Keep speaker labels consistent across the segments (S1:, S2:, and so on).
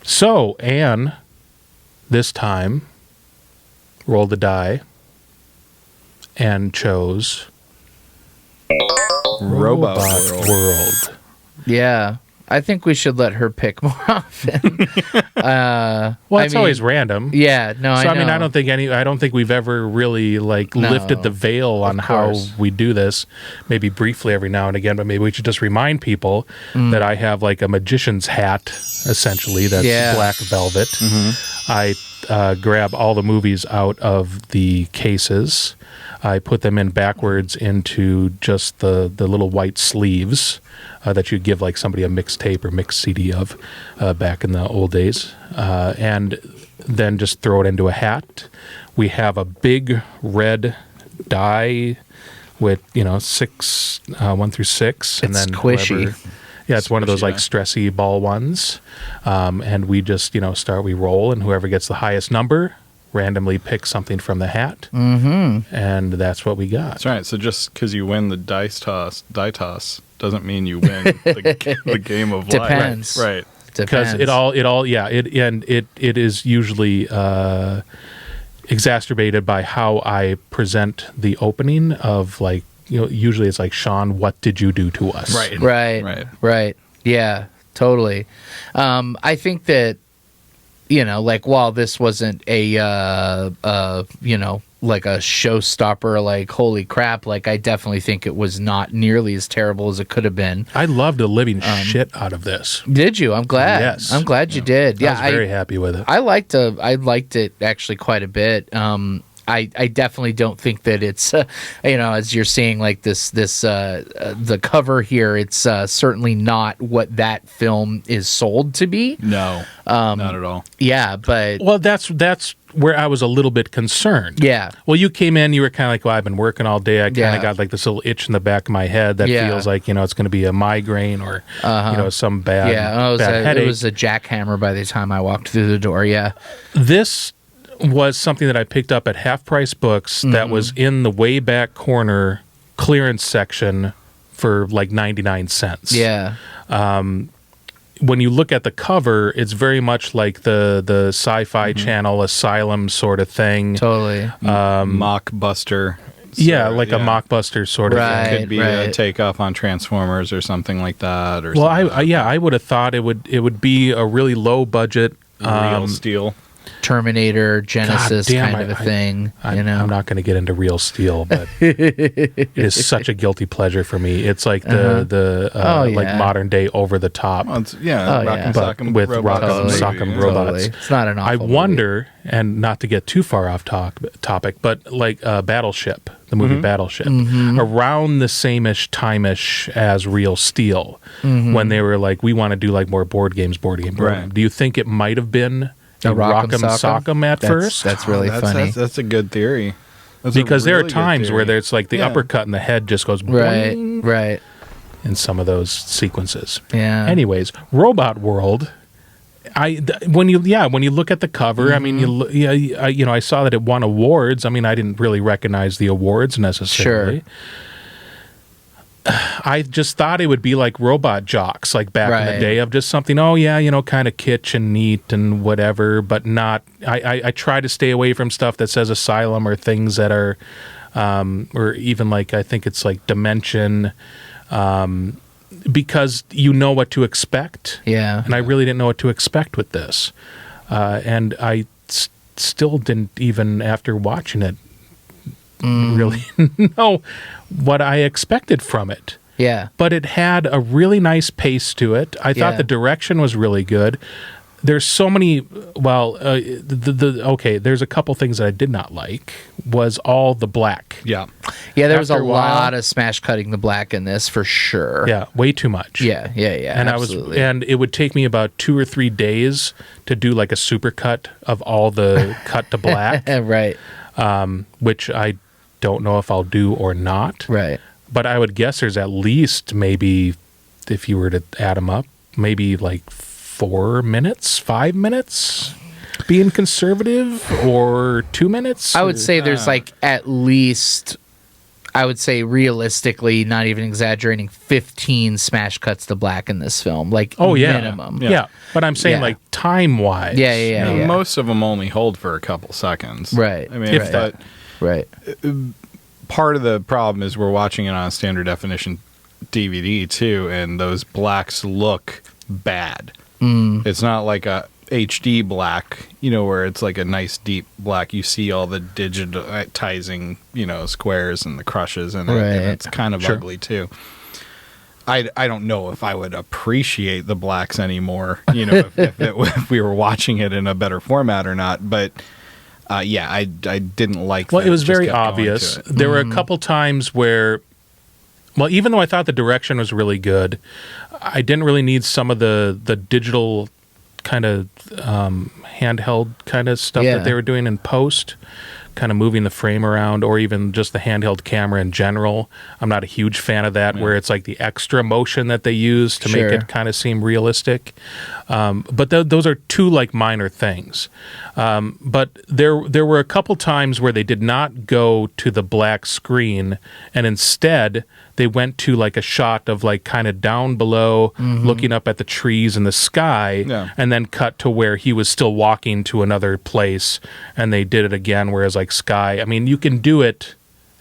S1: So Anne, this time, rolled the die and chose
S2: Robot
S1: World.
S3: Yeah. I think we should let her pick more often.
S1: It's always random.
S3: Yeah, no,
S1: So
S3: I know.
S1: I don't think we've ever really lifted the veil on how we do this. Maybe briefly every now and again, but maybe we should just remind people that I have like a magician's hat, essentially, that's black velvet. I grab all the movies out of the cases. I put them in backwards into just the little white sleeves that you'd give like somebody a mixtape or mixed CD of back in the old days, and then just throw it into a hat. We have a big red die with 6, 1 through 6, and then
S3: squishy.
S1: Yeah, it's one of those like stressy ball ones, and we just we roll, and whoever gets the highest number randomly pick something from the hat, and that's what we got.
S2: That's right. So just because you win the die toss doesn't mean you win the game of life.
S3: Depends.
S2: Right.
S1: Because it is usually exacerbated by how I present the opening of usually it's like, Shawn, what did you do to us?
S3: Right. Yeah, totally. I think that while this wasn't a like a showstopper, like holy crap, like I definitely think it was not nearly as terrible as it could have been.
S1: I loved the living shit out of this.
S3: Did you? I'm glad.
S1: Yes.
S3: I'm glad you did. Yeah,
S1: I was very happy with it.
S3: I liked it actually quite a bit. I definitely don't think that it's as you're seeing like this the cover here, it's certainly not what that film is sold to be.
S2: No, not at all.
S3: Yeah, but
S1: that's where I was a little bit concerned.
S3: Yeah.
S1: Well, you came in, you were kind of like, well, I've been working all day. I kind of got like this little itch in the back of my head that feels like it's going to be a migraine or some bad headache.
S3: It was a jackhammer by the time I walked through the door. Yeah.
S1: This was something that I picked up at Half Price Books that was in the way back corner clearance section for like 99 cents.
S3: Yeah.
S1: When you look at the cover, it's very much like the Sci-Fi Channel Asylum sort of thing.
S3: Totally.
S2: Mockbuster.
S1: Yeah, like a mockbuster sort of thing.
S2: Could be a takeoff on Transformers or something like that. Or
S1: I would have thought it would be a really low budget
S2: Real Steel.
S3: Terminator, Genesis kind of a thing.
S1: I'm not going to get into Real Steel, but it is such a guilty pleasure for me. It's like like modern day over the top.
S2: Well, Rock'em
S1: with Rock'em Sock'em robots.
S3: It's not an awful
S1: I wonder, and not to get too far off topic, but like Battleship, the movie Battleship, around the same-ish time-ish as Real Steel, when they were like, we want to do like more board games.
S2: Right.
S1: Do you think it might have been a Rock'em Sock'em at first?
S3: That's really funny.
S2: That's a good theory.
S1: Because there are times where there's like the uppercut and the head just goes boing
S3: right
S1: in some of those sequences.
S3: Yeah.
S1: Anyways, Robot World. When you look at the cover, I mean, I saw that it won awards. I mean, I didn't really recognize the awards necessarily.
S3: Sure.
S1: I just thought it would be like Robot Jocks, like back in the day, of just something, kind of kitsch and neat and whatever, but not. I try to stay away from stuff that says Asylum or things that are, or even like, I think it's like Dimension, because you know what to expect.
S3: Yeah.
S1: And I really didn't know what to expect with this. And I still didn't, even after watching it, really know what I expected from it.
S3: Yeah.
S1: But it had a really nice pace to it. I thought the direction was really good. There's so many, there's a couple things that I did not like, was all the black.
S2: Yeah.
S3: Yeah, there was a lot of smash cutting the black in this for sure.
S1: Yeah, way too much.
S3: Yeah,
S1: and
S3: absolutely.
S1: And it would take me about 2 or 3 days to do like a super cut of all the cut to black.
S3: Right.
S1: Which I don't know if I'll do or not.
S3: Right.
S1: But I would guess there's at least, maybe, if you were to add them up, maybe like 4 minutes, 5 minutes being conservative, or 2 minutes.
S3: I would say there's like at least I would say realistically, not even exaggerating, 15 smash cuts to black in this film. Like, minimum.
S1: Yeah. But I'm saying, like, time-wise.
S3: Yeah.
S2: Most of them only hold for a couple seconds.
S3: Right.
S2: I mean,
S1: If that.
S3: Right.
S2: Part of the problem is we're watching it on a standard definition DVD, too, and those blacks look bad. It's not like a HD black, where it's like a nice deep black. You see all the digitizing, squares and the crushes, and it's kind of ugly too. I don't know if I would appreciate the blacks anymore, if we were watching it in a better format or not. But I didn't like.
S1: Well,
S2: that
S1: it was
S2: just
S1: very
S2: kept going
S1: obvious.
S2: to it.
S1: There were a couple times where, well, even though I thought the direction was really good, I didn't really need some of the digital kind of handheld kind of stuff that they were doing in post, kind of moving the frame around, or even just the handheld camera in general. I'm not a huge fan of that, where it's like the extra motion that they use to make it kind of seem realistic. But those are two like minor things. But there were a couple times where they did not go to the black screen, and instead they went to like a shot of like kind of down below, looking up at the trees and the sky, and then cut to where he was still walking to another place, and they did it again, whereas like sky. I mean, you can do it,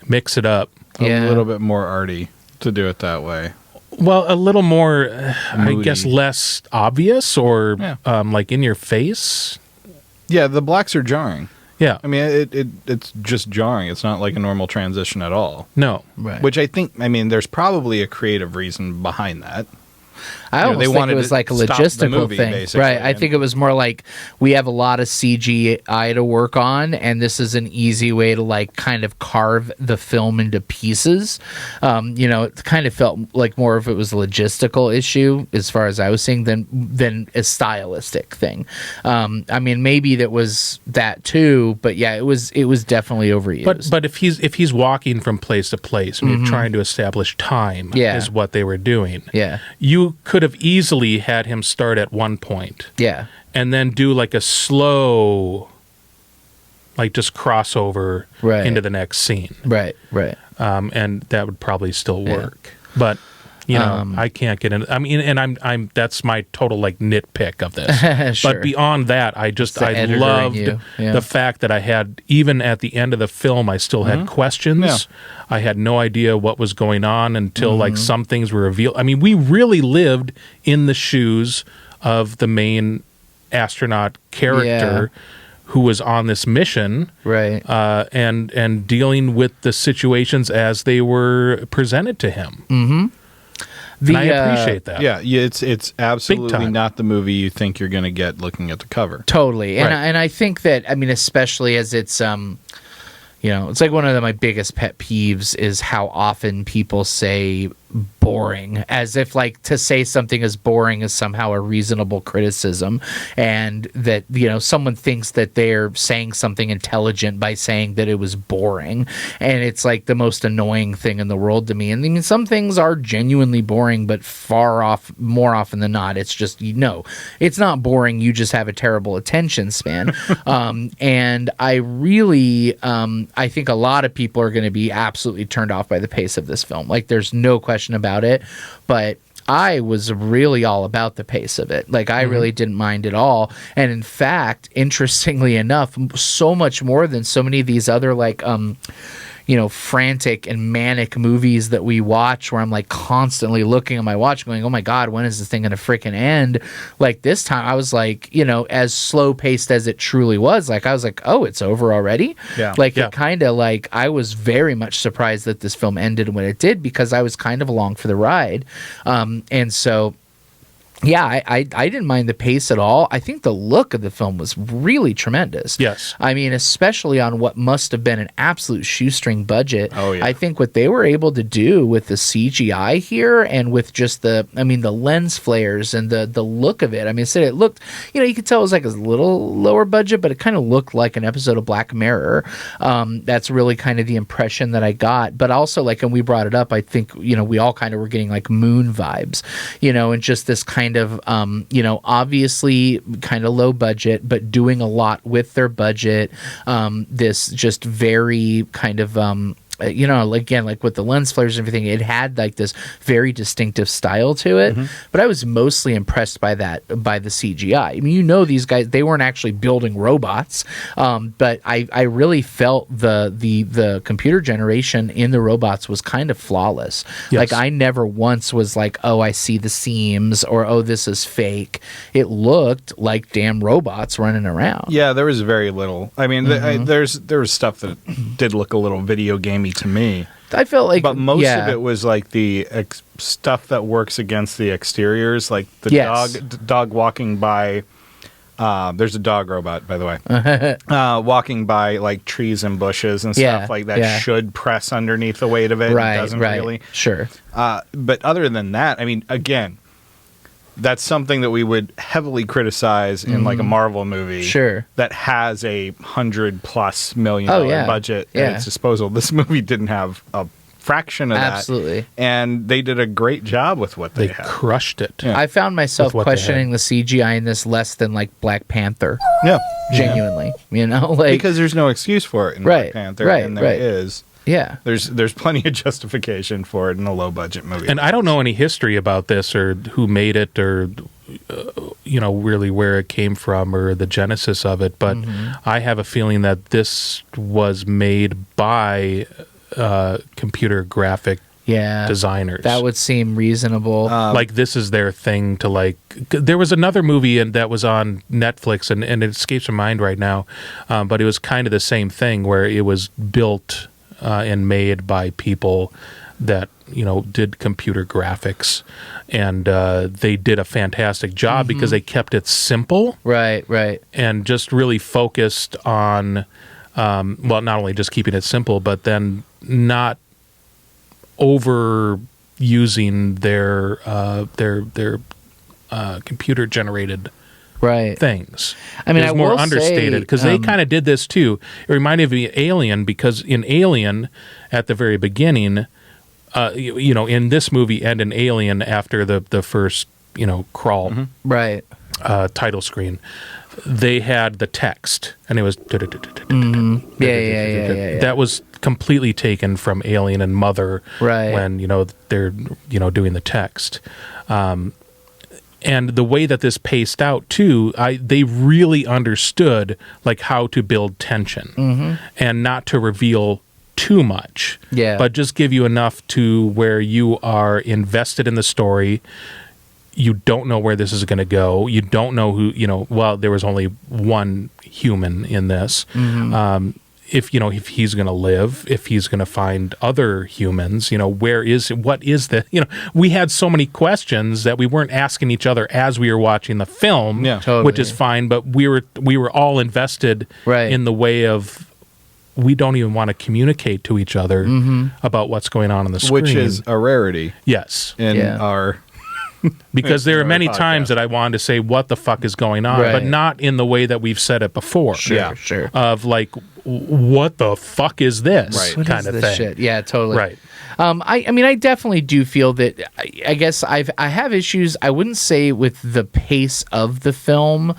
S1: mix it up.
S2: A little bit more arty to do it that way.
S1: Well, a little more, I guess, less obvious or like in your face.
S2: Yeah, the blacks are jarring.
S1: Yeah.
S2: I mean, it's just jarring. It's not like a normal transition at all.
S1: No.
S3: Right.
S2: Which there's probably a creative reason behind that.
S3: I almost think it was like a logistical thing.
S2: Basically.
S3: Right. I think it was more like we have a lot of CGI to work on, and this is an easy way to like kind of carve the film into pieces. It kind of felt like more of it was a logistical issue as far as I was seeing than a stylistic thing. Maybe that was that too, but yeah, it was definitely overused.
S1: But if he's walking from place to place and you're trying to establish time is what they were doing.
S3: Yeah.
S1: You could have easily had him start at one point.
S3: Yeah.
S1: And then do like a slow, like just crossover into the next scene.
S3: Right.
S1: And that would probably still work. But I can't get into. I mean, and I'm that's my total like nitpick of this.
S3: Sure.
S1: But beyond that, I loved the fact that I had, even at the end of the film, I still had questions. Yeah. I had no idea what was going on until like some things were revealed. I mean, we really lived in the shoes of the main astronaut character who was on this mission,
S3: right?
S1: And dealing with the situations as they were presented to him. Mm-hmm. And I appreciate that.
S2: Yeah, it's absolutely not the movie you think you're going to get looking at the cover.
S3: Totally, and I think that, I mean, especially as it's it's like one of my biggest pet peeves is how often people say boring, as if like to say something is boring is somehow a reasonable criticism, and that someone thinks that they're saying something intelligent by saying that it was boring, and it's like the most annoying thing in the world to me. And I mean, some things are genuinely boring, but more often than not, it's just it's not boring. You just have a terrible attention span. And I really I think a lot of people are going to be absolutely turned off by the pace of this film. Like, there's no question about it, but I was really all about the pace of it. Like, I really didn't mind at all. And in fact, interestingly enough, so much more than so many of these other like frantic and manic movies that we watch, where I'm like constantly looking at my watch going, oh my God, when is this thing going to freaking end? Like, this time I was like, as slow paced as it truly was, like I was like, oh, it's over already? Yeah. Like, it kind of like, I was very much surprised that this film ended when it did, because I was kind of along for the ride. And so yeah, I didn't mind the pace at all. I think the look of the film was really tremendous.
S1: Yes.
S3: I mean, especially on what must have been an absolute shoestring budget.
S2: Oh, yeah.
S3: I think what they were able to do with the CGI here, and with just the lens flares and the look of it. I mean, it looked, you could tell it was like a little lower budget, but it kind of looked like an episode of Black Mirror. That's really kind of the impression that I got. But also, like, and we brought it up, I think, we all kind of were getting like Moon vibes, and just this kind of obviously kind of low budget, but doing a lot with their budget. This just very kind of you know, again, like with the lens flares and everything, it had like this very distinctive style to it. But I was mostly impressed by the CGI. I mean, you know, these guys, they weren't actually building robots, but I really felt the computer generation in the robots was kind of flawless.
S1: Yes.
S3: Like I never once was like, oh, I see the seams, or oh, this is fake. It looked like damn robots running around.
S2: Yeah, there was very little. I mean, there was stuff that did look a little video gamey to me.
S3: I felt like,
S2: but most of it was like the stuff that works against the exteriors, like the dog walking by. There's a dog robot, by the way, walking by like trees and bushes and stuff like that should press underneath the weight of it.
S3: Right,
S2: it doesn't
S3: right.
S2: really.
S3: Sure.
S2: But other than that, I mean, again, that's something that we would heavily criticize in like a Marvel movie.
S3: Sure.
S2: That has a $100+ million budget at its disposal. This movie didn't have a fraction of that.
S3: Absolutely.
S2: And they did a great job with what they had.
S1: Crushed it.
S2: Yeah.
S3: I found myself questioning the CGI in this less than like Black Panther.
S2: Yeah.
S3: Genuinely. You know, like,
S2: because there's no excuse for it in Black Panther. And there is.
S3: Yeah.
S2: There's plenty of justification for it in a low budget movie.
S1: And I don't know any history about this or who made it or you know, really where it came from or the genesis of it, but I have a feeling that this was made by computer graphic designers.
S3: That would seem reasonable.
S1: Like this is their thing to like. There was another movie that was on Netflix, and it escapes my mind right now, but it was kind of the same thing where it was built and made by people that, you know, did computer graphics, and they did a fantastic job because they kept it simple,
S3: right,
S1: and just really focused on, well, not only just keeping it simple, but then not overusing their computer generated things. I mean, it was more understated because they kind of did this too. It reminded me of Alien, because in Alien, at the very beginning, you know, in this movie and in Alien, after the first, you know, crawl title screen, they had the text, and it was that was completely taken from Alien and Mother, when, you know, they're, you know, doing the text. And the way that this paced out too, they really understood like how to build tension and not to reveal too much, but just give you enough to where you are invested in the story. You don't know where this is going to go. You don't know who, you know, well, there was only one human in this. If, you know, if he's going to live, if he's going to find other humans, you know, what is the, you know, we had so many questions that we weren't asking each other as we were watching the film, which is fine, but we were all invested in the way of, we don't even want to communicate to each other about what's going on the screen.
S2: Which is a rarity.
S1: Yes.
S2: In our...
S1: because there are many times that I wanted to say, what the fuck is going on? But not in the way that we've said it before.
S3: Sure.
S1: Of like, what the fuck is this kind of thing.
S3: Shit? Yeah, totally.
S1: Right.
S3: I mean, I definitely do feel that, I guess I have issues, I wouldn't say with the pace of the film,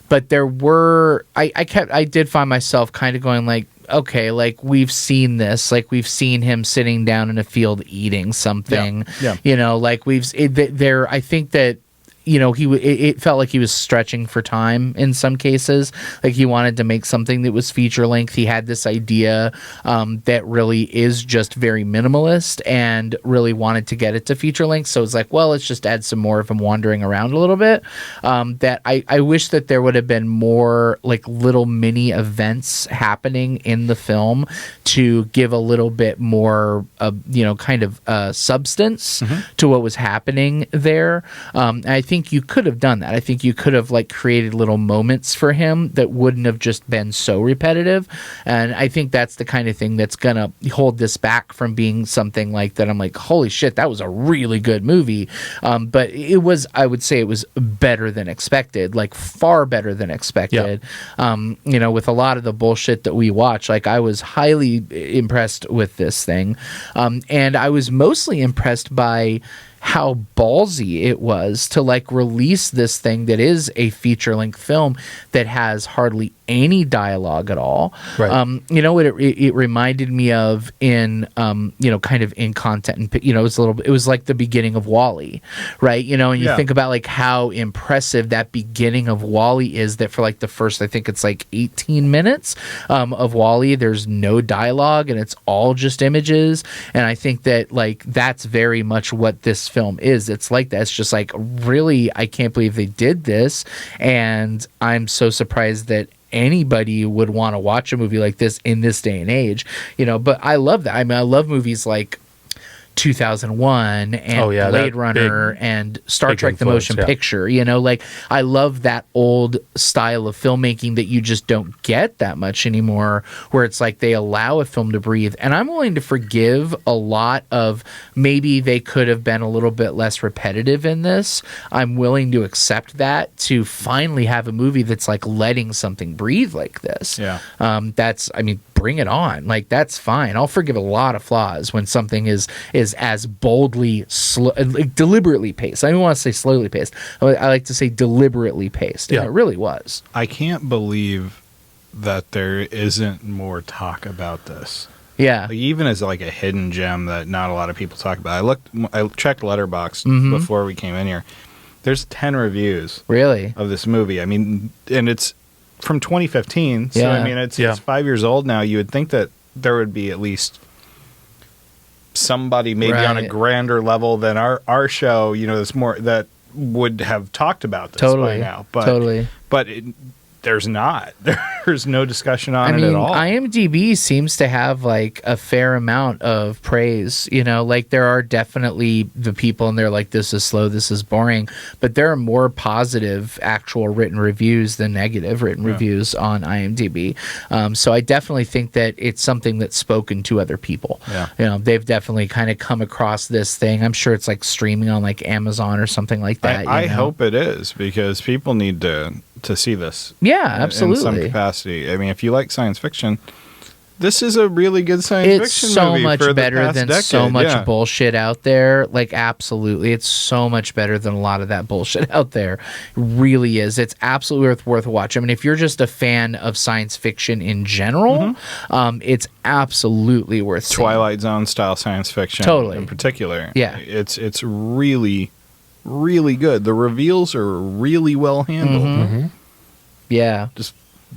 S3: but there were, I did find myself kind of going like, okay, like we've seen this, like we've seen him sitting down in a field eating something, you know, like I think that, you know, it felt like he was stretching for time in some cases. Like he wanted to make something that was feature length. He had this idea that really is just very minimalist and really wanted to get it to feature length. So it's like, well, let's just add some more of him wandering around a little bit. That I wish that there would have been more like little mini events happening in the film to give a little bit more, you know, kind of substance to what was happening there. I think you could have done that. I think you could have like created little moments for him that wouldn't have just been so repetitive. And I think that's the kind of thing that's gonna hold this back from being something like that. I'm like, holy shit, that was a really good movie. But it was, I would say it was better than expected, like far better than expected. You know, with a lot of the bullshit that we watch, like I was highly impressed with this thing. And I was mostly impressed by how ballsy it was to like release this thing that is a feature-length film that has hardly any dialogue at all.
S1: Right.
S3: You know what it reminded me of in kind of in content, and it was like the beginning of WALL-E, right? And you think about like how impressive that beginning of WALL-E is, that for like the first, I think it's like 18 minutes of WALL-E, there's no dialogue and it's all just images. And I think that like that's very much what this film is. It's like that. It's just like, really, I can't believe they did this, and I'm so surprised that anybody would want to watch a movie like this in this day and age. But I love that. I mean, I love movies like 2001 and Blade Runner and Star Trek the Motion Picture. Like I love that old style of filmmaking that you just don't get that much anymore, where it's like they allow a film to breathe. And I'm willing to forgive a lot of maybe they could have been a little bit less repetitive in this. I'm willing to accept that, to finally have a movie that's like letting something breathe like this. Bring it on. Like, that's fine. I'll forgive a lot of flaws when something is as boldly, deliberately paced. I don't want to say slowly paced. I like to say deliberately paced. And it really was.
S2: I can't believe that there isn't more talk about this.
S3: Yeah.
S2: Like, even as like a hidden gem that not a lot of people talk about. I checked Letterboxd before we came in here. There's 10 reviews.
S3: Really?
S2: Of this movie. I mean, and it's from 2015, so I mean it's 5 years old now. You would think that there would be at least somebody maybe on a grander level than our show, that's more, that would have talked about this by now. But there's not. There's no discussion on it at all.
S3: IMDb seems to have like a fair amount of praise. Like there are definitely the people in there like, this is slow, this is boring, but there are more positive actual written reviews than negative written reviews on IMDb. So I definitely think that it's something that's spoken to other people. They've definitely kind of come across this thing. I'm sure it's like streaming on like Amazon or something like that.
S2: I hope it is, because people need to see this.
S3: Yeah, absolutely.
S2: In some capacity. I mean, if you like science fiction, this is a really good science fiction movie. It's
S3: so much better than so much bullshit out there. Like, absolutely. It's so much better than a lot of that bullshit out there. It really is. It's absolutely worth a watch. I mean, if you're just a fan of science fiction in general, it's absolutely worth seeing.
S2: Twilight Zone style science fiction.
S3: Totally.
S2: In particular.
S3: Yeah.
S2: It's really, really good. The reveals are really well handled.
S3: Yeah.
S2: Just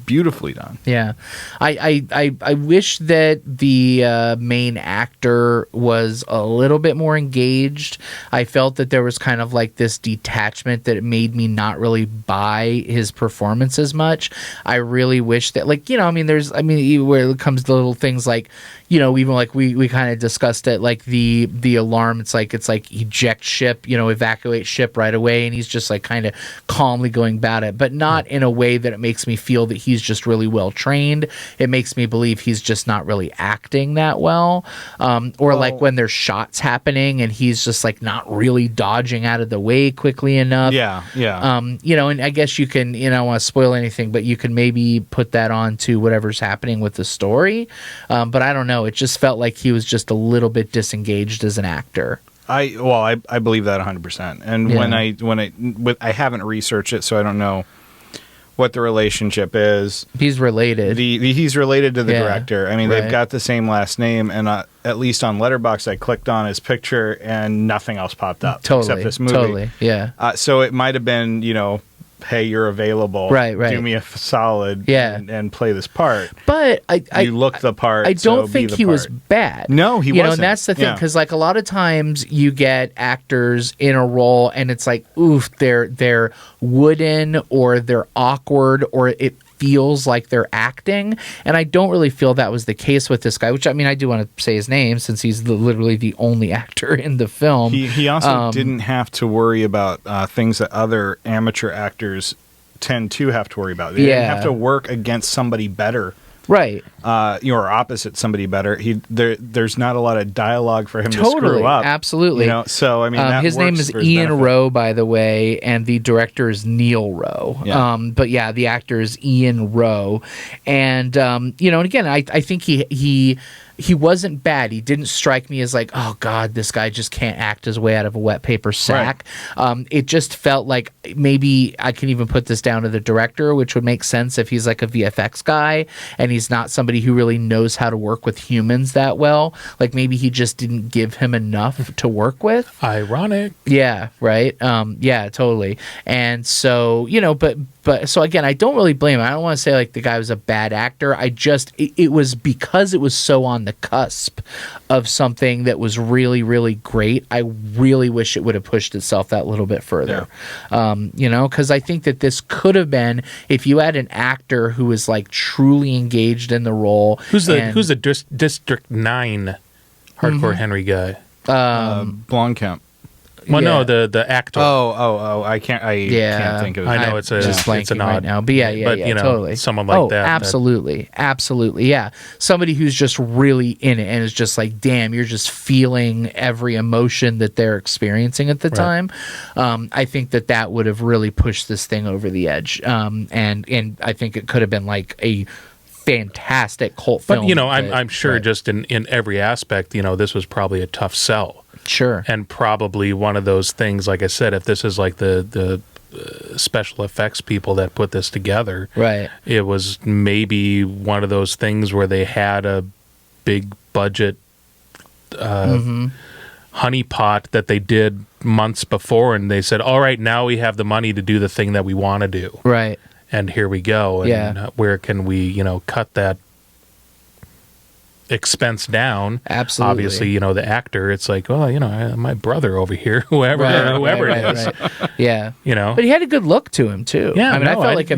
S2: beautifully done.
S3: Yeah. I wish that the main actor was a little bit more engaged. I felt that there was kind of like this detachment that it made me not really buy his performance as much. I really wish that, like, where it comes to little things like, even like we kind of discussed it, like the alarm, it's like eject ship, evacuate ship right away, and he's just like kind of calmly going about it, but not in a way that it makes me feel that he's just really well trained. It makes me believe he's just not really acting that well. Like when there's shots happening and he's just like not really dodging out of the way quickly enough. And I guess you can, I don't want to spoil anything, but you can maybe put that on to whatever's happening with the story. But I don't know. It just felt like he was just a little bit disengaged as an actor.
S2: I believe that 100%. And I haven't researched it, so I don't know what the relationship is.
S3: He's related.
S2: He's related to the director. I mean, they've got the same last name, and at least on Letterboxd, I clicked on his picture, and nothing else popped up except this movie.
S3: Totally, yeah.
S2: So it might have been, hey, you're available.
S3: Right.
S2: Do me a solid and play this part.
S3: But
S2: you look the part.
S3: I don't think he was bad.
S2: No, he wasn't.
S3: And that's the thing, because like a lot of times you get actors in a role and it's like, oof, they're wooden or they're awkward or it feels like they're acting, and I don't really feel that was the case with this guy, which, I mean, I do want to say his name since he's literally the only actor in the film.
S2: He also didn't have to worry about things that other amateur actors tend to have to worry about. They didn't have to work against somebody better.
S3: Right.
S2: Or opposite somebody better. There's not a lot of dialogue for him to screw up.
S3: Absolutely.
S2: So I mean,
S3: his name is Ian Rowe, by the way, and the director is Neil Rowe.
S2: Yeah.
S3: But yeah, the actor is Ian Rowe, and and again, I think he he wasn't bad. He didn't strike me as like, oh God, this guy just can't act his way out of a wet paper sack. Right. It just felt like maybe I can even put this down to the director, which would make sense if he's like a VFX guy and he's not somebody who really knows how to work with humans that well. Like maybe he just didn't give him enough to work with.
S1: Ironic.
S3: Yeah, right. Yeah, totally. And so, but so again, I don't really blame him. I don't want to say like the guy was a bad actor. I just, it was because it was so on the cusp of something that was really, really great. I really wish it would have pushed itself that little bit further. Yeah. Because I think that this could have been, if you had an actor who was like truly engaged in the role.
S1: Who's the District 9 hardcore Henry guy?
S2: Blomkamp.
S1: Well, no, the actor.
S2: I can't think of it.
S1: I know it's an odd
S3: right now, but yeah, totally.
S1: Someone like that.
S3: Absolutely, yeah. Somebody who's just really in it and is just like, damn, you're just feeling every emotion that they're experiencing at the time. I think that would have really pushed this thing over the edge, and I think it could have been like a fantastic cult film.
S1: But I'm sure just in every aspect, this was probably a tough sell.
S3: Sure.
S1: And probably one of those things, like I said, if this is like the special effects people that put this together,
S3: right?
S1: It was maybe one of those things where they had a big budget honeypot that they did months before, and they said, all right, now we have the money to do the thing that we want to do.
S3: Right.
S1: And here we go. And where can we, cut that expense down?
S3: Absolutely.
S1: Obviously, the actor, it's like, well, my brother over here, whoever it is.
S3: Right. Yeah.
S1: But
S3: he had a good look to him too.
S1: Yeah.
S3: I mean, I felt like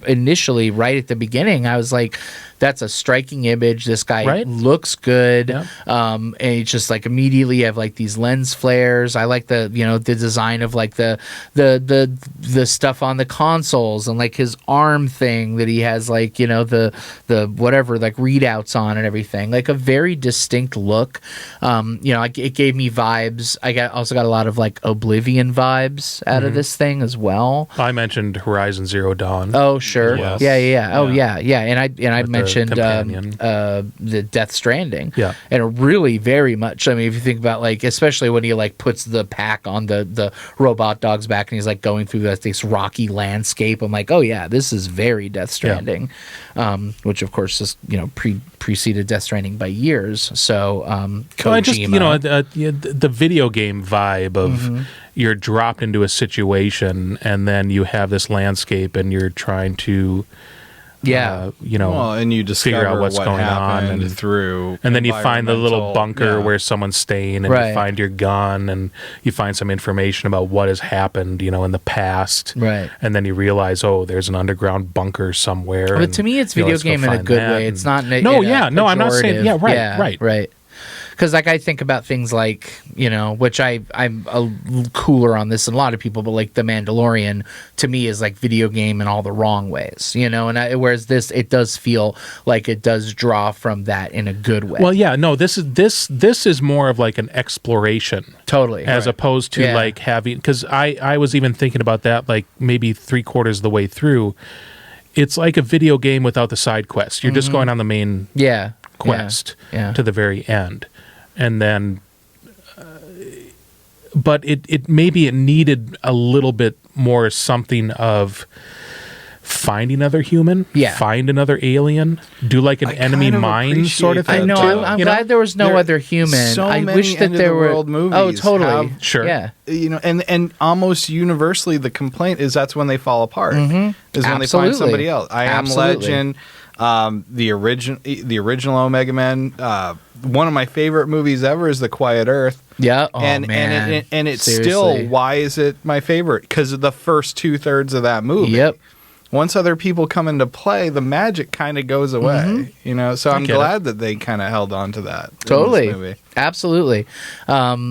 S3: initially, right at the beginning, I was like, that's a striking image. This guy looks good.
S1: Yeah.
S3: And it's just like immediately you have like these lens flares. I like the design of like the stuff on the consoles and like his arm thing that he has, like, the whatever, like readouts on and everything, like a very distinct look. It gave me vibes. I also got a lot of like Oblivion vibes out of this thing as well.
S1: I mentioned Horizon Zero Dawn.
S3: Oh, sure.
S1: Yes.
S3: Yeah. Oh, yeah. And I mentioned the Death Stranding.
S1: Yeah.
S3: And it really very much, I mean, if you think about like, especially when he like puts the pack on the robot dog's back and he's like going through this rocky landscape, I'm like, oh yeah, this is very Death Stranding. Which of course is, preceded Death Stranding by years. So
S1: the video game vibe of you're dropped into a situation and then you have this landscape and you're trying to
S2: and you discover
S1: figure out what's going on and then you find the little bunker where someone's staying, and you find your gun, and you find some information about what has happened in the past, and then you realize, oh, there's an underground bunker somewhere.
S3: But to me it's video game in a good way. It's not I'm
S1: not saying right.
S3: Because like I think about things like, which I'm cooler on this than a lot of people, but like The Mandalorian to me is like video game in all the wrong ways, and whereas this, it does feel like it does draw from that in a good way.
S1: Well, yeah, no, this is more of like an exploration,
S3: totally,
S1: as opposed to like having, because I was even thinking about that like maybe 3/4 of the way through. It's like a video game without the side quest. You're just going on the main quest to the very end. And then, but it maybe it needed a little bit more something of find another human, find another alien, do like an enemy mine sort of thing.
S3: I know. I'm glad there was no other human.
S2: So
S3: I
S2: many
S3: wish that there were
S2: world movies.
S3: Oh, totally.
S1: Sure.
S3: Yeah.
S2: And almost universally, the complaint is that's when they fall apart. Is when they find somebody else. I Am Legend. The original Omega Man. One of my favorite movies ever is The Quiet Earth.
S3: Yeah,
S2: and it's
S3: seriously.
S2: Still, why is it my favorite? Because of the first 2/3 of that movie.
S3: Yep.
S2: Once other people come into play, the magic kind of goes away. So I'm glad that they kind of held on to that.
S3: Totally,
S2: in this movie.
S3: Absolutely.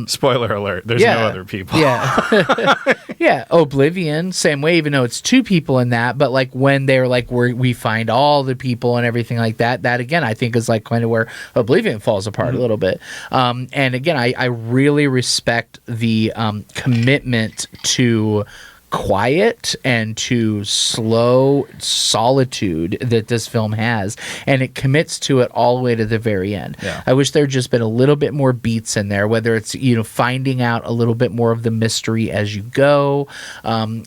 S2: Spoiler alert: there's no other people.
S3: Yeah, yeah. Oblivion, same way. Even though it's two people in that, but like when they're like we find all the people and everything like that. That again, I think is like kind of where Oblivion falls apart a little bit. And again, I really respect the commitment to quiet and to slow solitude that this film has, and it commits to it all the way to the very end. I wish there had just been a little bit more beats in there, whether it's finding out a little bit more of the mystery as you go,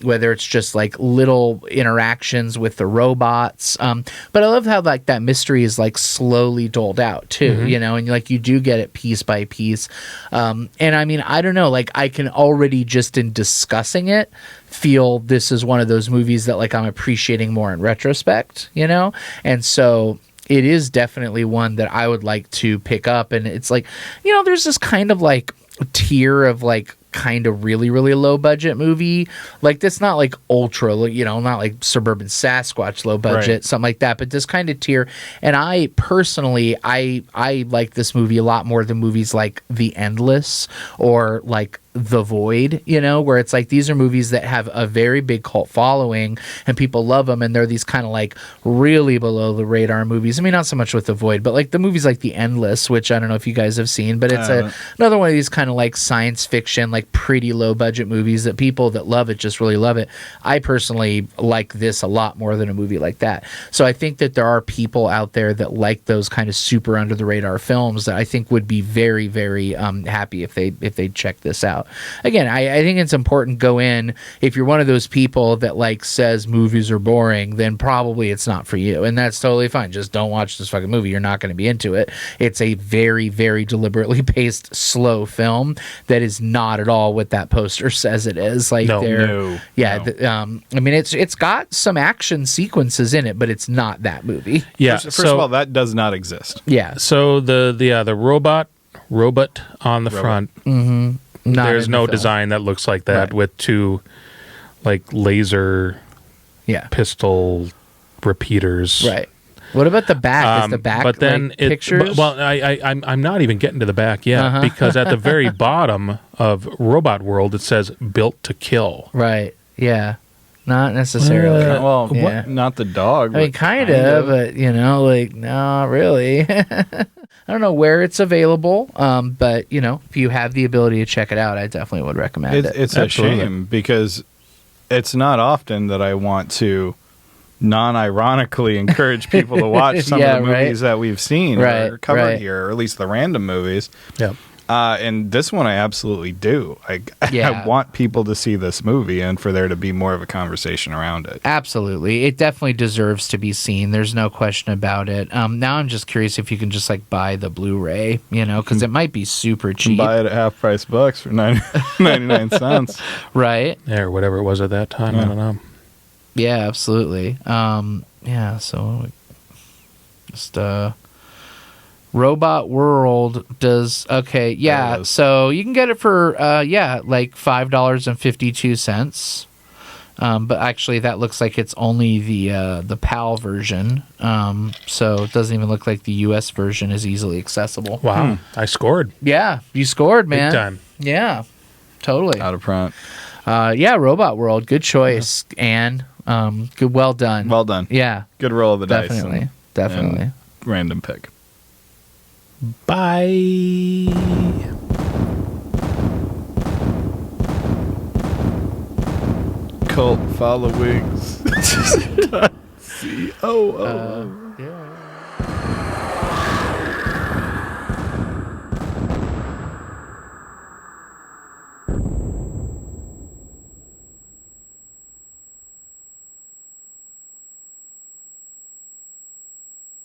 S3: whether it's just like little interactions with the robots, but I love how like that mystery is like slowly doled out too, and like you do get it piece by piece, and I mean, I don't know, like I can already just in discussing it feel this is one of those movies that like I'm appreciating more in retrospect, and so it is definitely one that I would like to pick up. And it's like, there's this kind of like tier of like kind of really, really low budget movie. Like that's not like ultra, not like Suburban Sasquatch low budget, something like that, but this kind of tier. And I personally, I like this movie a lot more than movies like The Endless or like The Void, where it's like these are movies that have a very big cult following and people love them, and they're these kind of like really below the radar movies. I mean, not so much with The Void, but like the movies like The Endless, which I don't know if you guys have seen, but it's another one of these kind of like science fiction, like pretty low budget movies that people that love it just really love it. I personally like this a lot more than a movie like that. So I think that there are people out there that like those kind of super under the radar films that I think would be very, very happy if they check this out. Again, I think it's important to go in. If you're one of those people that like says movies are boring, then probably it's not for you, and that's totally fine. Just don't watch this fucking movie. You're not going to be into it. It's a very, very deliberately paced, slow film that is not at all what that poster says it is. Like, I mean, it's got some action sequences in it, but it's not that movie.
S1: Yeah.
S2: First of all, that does not exist.
S3: Yeah.
S1: So the robot on the front.
S3: Mm-hmm.
S1: There's no design that looks like that with two like laser pistol repeaters.
S3: Right. What about the back? Is the back
S1: but then
S3: like, pictures?
S1: I'm not even getting to the back yet because at the very bottom of Robot World it says "Built to Kill."
S3: Right. Yeah. Not necessarily.
S2: Not the dog.
S3: I mean, kind of, but like not really. I don't know where it's available, but if you have the ability to check it out, I definitely would recommend it.
S2: It's a shame because it's not often that I want to non-ironically encourage people to watch some of the movies that we've seen or covered here, or at least the random movies.
S1: Yeah.
S2: And this one I absolutely do. I want people to see this movie and for there to be more of a conversation around it.
S3: Absolutely. It definitely deserves to be seen. There's no question about it. Now I'm just curious if you can just like buy the Blu-ray, because it might be super cheap.
S2: Buy it at half price bucks for 99 cents.
S3: Right.
S1: Yeah, or whatever it was at that time. I don't know.
S3: Yeah, absolutely. So just Robot World does okay. Yeah, so you can get it for like $5.52. But actually, that looks like it's only the PAL version. So it doesn't even look like the US version is easily accessible.
S1: Wow, I scored.
S3: Yeah, you scored, man.
S1: Big time.
S3: Yeah, totally.
S2: Out of front.
S3: Robot World, good choice, Anne. Good, well done.
S2: Well done.
S3: Yeah,
S2: good roll of the dice.
S3: Definitely.
S2: And random pick.
S1: Bye.
S2: Cult followings. C-O-O.